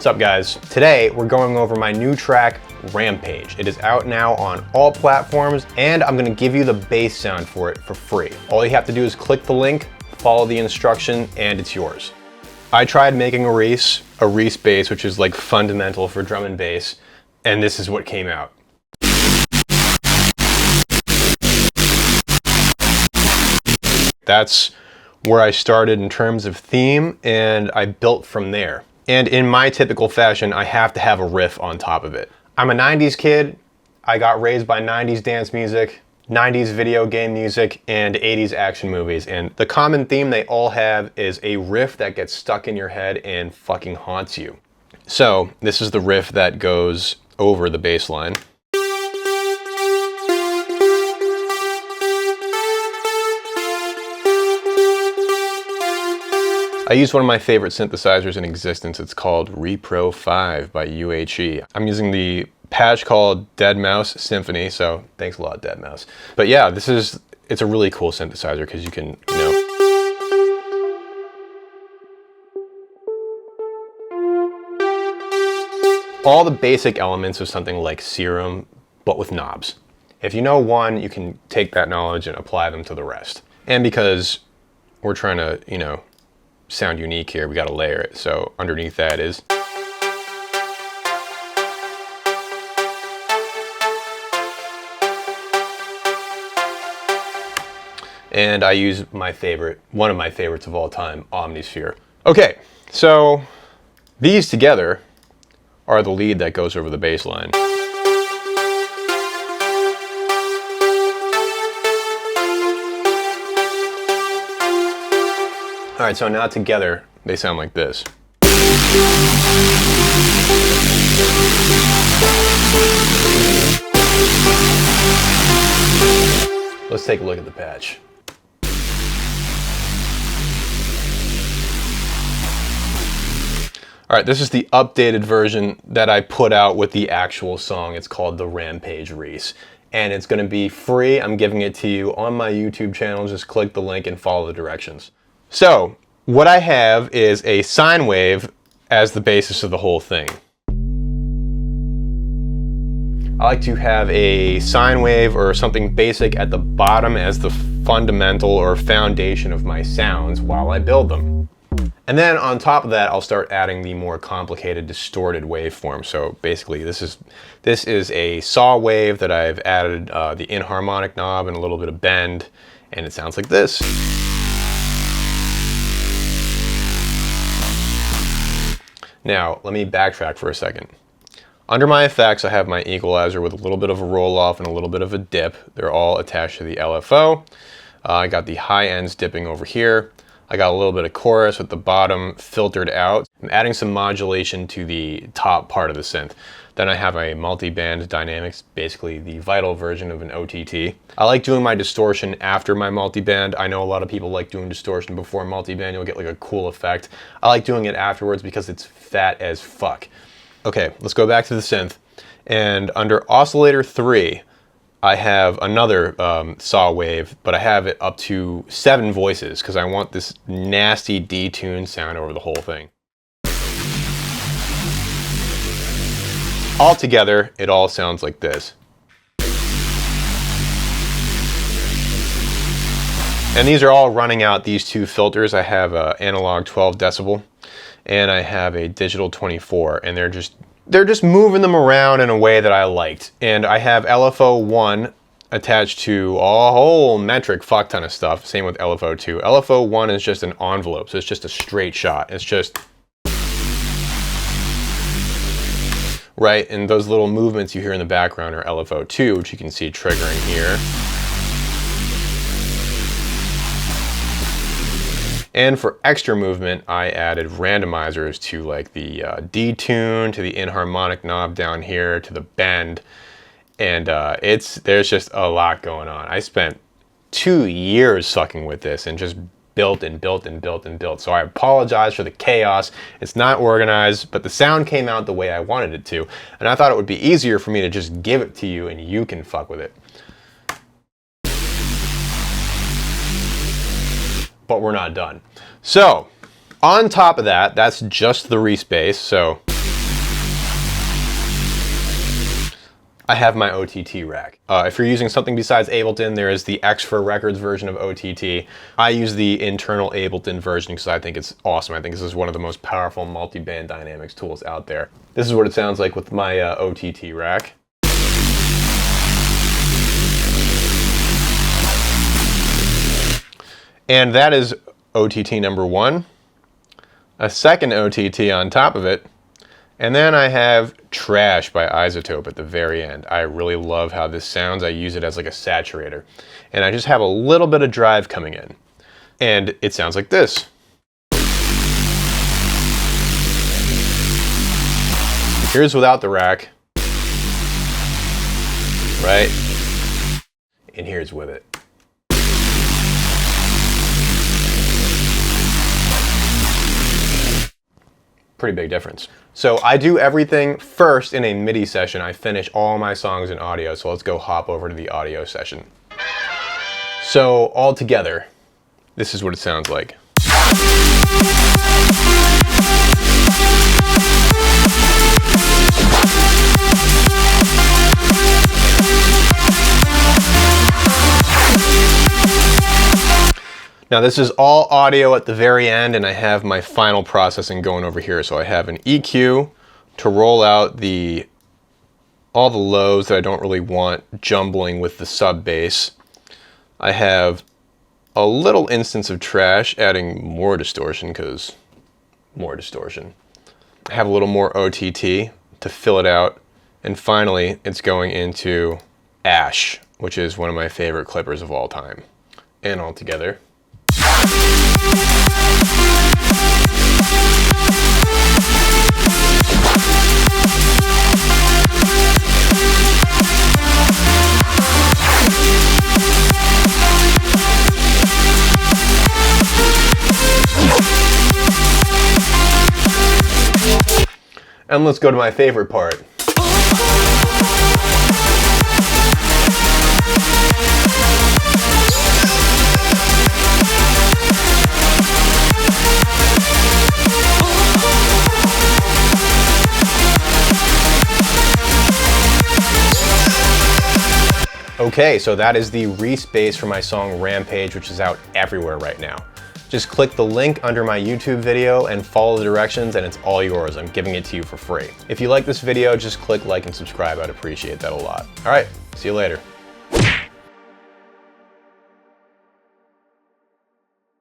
What's up, guys? Today we're going over my new track, Rampage. It is out now on all platforms, and I'm gonna give you the bass sound for it for free. All you have to do is click the link, follow the instruction, and it's yours. I tried making a Reese bass, which is like fundamental for drum and bass, and this is what came out. That's where I started in terms of theme, and I built from there. And in my typical fashion, I have to have a riff on top of it. I'm a 90s kid. I got raised by 90s dance music, 90s video game music, and 80s action movies. And the common theme they all have is a riff that gets stuck in your head and fucking haunts you. So this is the riff that goes over the bass line. I use one of my favorite synthesizers in existence. It's called Repro 5 by UHE. I'm using the patch called deadmau5 Symphony, so thanks a lot, deadmau5. But yeah, it's a really cool synthesizer because you can, all the basic elements of something like Serum, but with knobs. If you know one, you can take that knowledge and apply them to the rest. And because we're trying to, sound unique here, we got to layer it. So underneath that is, and I use my favorite, one of my favorites of all time, Omnisphere. Okay, so these together are the lead that goes over the bass line. All right, so now together, they sound like this. Let's take a look at the patch. All right, this is the updated version that I put out with the actual song. It's called the Rampage Reese, and it's gonna be free. I'm giving it to you on my YouTube channel. Just click the link and follow the directions. So what I have is a sine wave as the basis of the whole thing. I like to have a sine wave or something basic at the bottom as the fundamental or foundation of my sounds while I build them. And then on top of that, I'll start adding the more complicated distorted waveform. So basically this is a saw wave that I've added the inharmonic knob and a little bit of bend, and it sounds like this. Now, let me backtrack for a second. Under my effects, I have my equalizer with a little bit of a roll off and a little bit of a dip. They're all attached to the LFO. I got the high ends dipping over here. I got a little bit of chorus with the bottom filtered out. I'm adding some modulation to the top part of the synth. Then I have a multi-band dynamics, basically the Vital version of an OTT. I like doing my distortion after my multi-band. I know a lot of people like doing distortion before multi-band. You'll get like a cool effect. I like doing it afterwards because it's fat as fuck. Okay, let's go back to the synth. And under oscillator 3, I have another saw wave, but I have it up to 7 voices because I want this nasty detuned sound over the whole thing. All together, it all sounds like this. And these are all running out these two filters. I have an analog 12 decibel and I have a digital 24, and they're just moving them around in a way that I liked. And I have LFO 1 attached to a whole metric fuck ton of stuff. Same with LFO 2. LFO 1 is just an envelope, so it's just a straight shot. It's just right, and those little movements you hear in the background are LFO 2, which you can see triggering here. And for extra movement, I added randomizers to like the detune, to the inharmonic knob down here, to the bend, and there's just a lot going on. I spent 2 years fucking with this and just built and built and built and built. So I apologize for the chaos. It's not organized, but the sound came out the way I wanted it to. And I thought it would be easier for me to just give it to you and you can fuck with it. But we're not done. So on top of that, that's just the Reese bass. So I have my OTT rack. If you're using something besides Ableton, there is the X for Records version of OTT. I use the internal Ableton version because I think it's awesome. I think this is one of the most powerful multi-band dynamics tools out there. This is what it sounds like with my OTT rack. And that is OTT number 1. A second OTT on top of it. And then I have Trash by Isotope at the very end. I really love how this sounds. I use it as like a saturator. And I just have a little bit of drive coming in. And it sounds like this. Here's without the rack. Right? And here's with it. Pretty big difference. So I do everything first in a MIDI session. I finish all my songs in audio. So let's go hop over to the audio session. So all together, this is what it sounds like. Now this is all audio at the very end, and I have my final processing going over here. So I have an EQ to roll out all the lows that I don't really want jumbling with the sub bass. I have a little instance of Trash, adding more distortion because more distortion. I have a little more OTT to fill it out. And finally, it's going into Ash, which is one of my favorite clippers of all time. And all together. And let's go to my favorite part. Okay, so that is the Reese bass for my song Rampage, which is out everywhere right now. Just click the link under my YouTube video and follow the directions and it's all yours. I'm giving it to you for free. If you like this video, just click like and subscribe. I'd appreciate that a lot. All right, see you later.